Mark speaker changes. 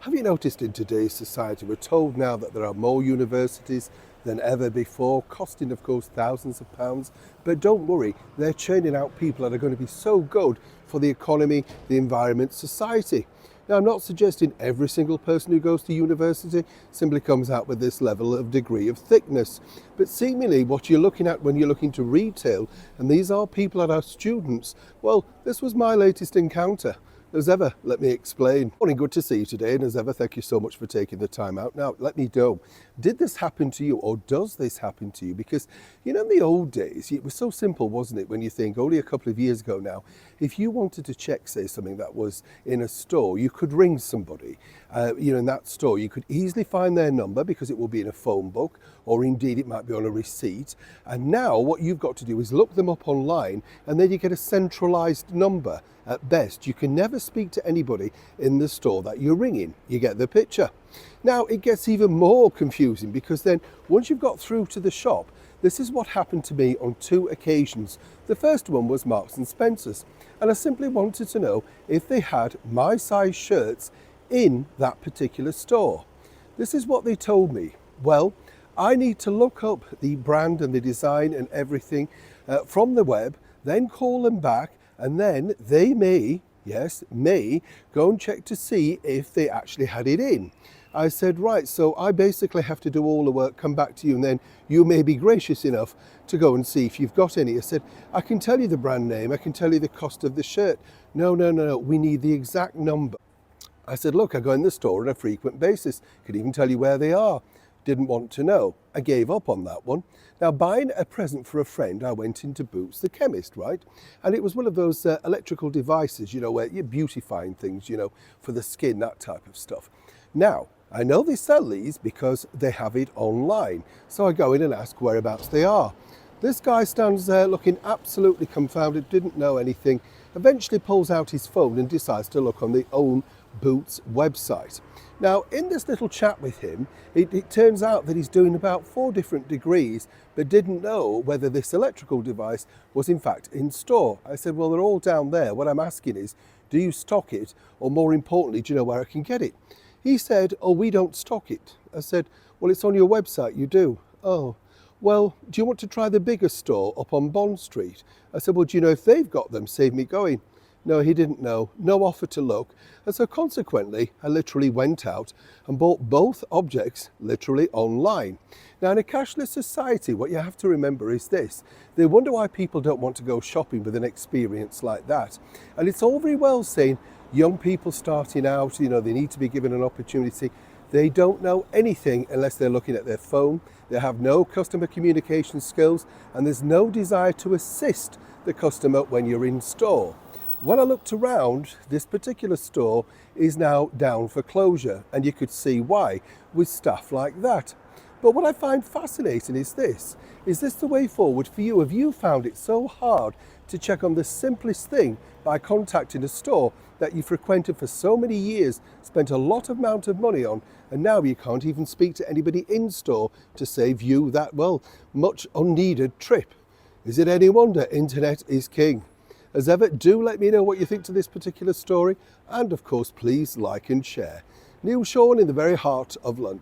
Speaker 1: Have you noticed in today's society, we're told now that there are more universities than ever before, costing, of course, thousands of pounds. But don't worry, they're churning out people that are going to be so good for the economy, the environment, society. Now, I'm not suggesting every single person who goes to university simply comes out with this level of degree of thickness. But seemingly what you're looking at when you're looking to retail, and these are people that are students, well, this was my latest encounter. As ever, let me explain. Morning, good to see you today, and as ever, thank you so much for taking the time out. Now, let me know, did this happen to you, or does this happen to you? Because, you know, in the old days, it was so simple, wasn't it, when you think, only a couple of years ago now, if you wanted to check, say, something that was in a store, you could ring somebody, in that store. You could easily find their number because it will be in a phone book, or indeed it might be on a receipt. And now what you've got to do is look them up online, and then you get a centralized number. At best, you can never speak to anybody in the store that you're ringing. You get the picture. Now, it gets even more confusing because then once you've got through to the shop, this is what happened to me on two occasions. The first one was Marks and Spencer's, and I simply wanted to know if they had my size shirts in that particular store. This is what they told me. Well, I need to look up the brand and the design and everything from the web, then call them back, and then they may go and check to see if they actually had it in. I said, right, so I basically have to do all the work, come back to you, and then you may be gracious enough to go and see if you've got any. I said, I can tell you the brand name, I can tell you the cost of the shirt. No, we need the exact number. I said, look, I go in the store on a frequent basis, could even tell you where they are. Didn't want to know. I gave up on that one. Now, buying a present for a friend, I went into Boots the chemist, right? And it was one of those electrical devices, where you're beautifying things, for the skin, that type of stuff. Now, I know they sell these because they have it online. So I go in and ask whereabouts they are. This guy stands there looking absolutely confounded, didn't know anything, eventually pulls out his phone and decides to look on the own Boots website. Now, in this little chat with him, it turns out that he's doing about 4 different degrees, but didn't know whether this electrical device was in fact in store. I said, well, they're all down there. What I'm asking is, do you stock it? Or more importantly, do you know where I can get it? He said, oh, we don't stock it. I said, well, it's on your website, you do. Oh, well, do you want to try the bigger store up on Bond Street? I said, well, do you know if they've got them? Save me going. No, he didn't know, no offer to look. And so consequently, I literally went out and bought both objects literally online. Now, in a cashless society, what you have to remember is this. They wonder why people don't want to go shopping with an experience like that. And it's all very well saying young people starting out, they need to be given an opportunity. They don't know anything unless they're looking at their phone. They have no customer communication skills, and there's no desire to assist the customer when you're in store. When I looked around, this particular store is now down for closure, and you could see why with staff like that. But what I find fascinating is this the way forward for you? Have you found it so hard to check on the simplest thing by contacting a store that you frequented for so many years, spent a lot of amount of money on, and now you can't even speak to anybody in store to save you that, much unneeded trip? Is it any wonder internet is king? As ever, do let me know what you think to this particular story, and of course, please like and share. Neil Sean in the very heart of London.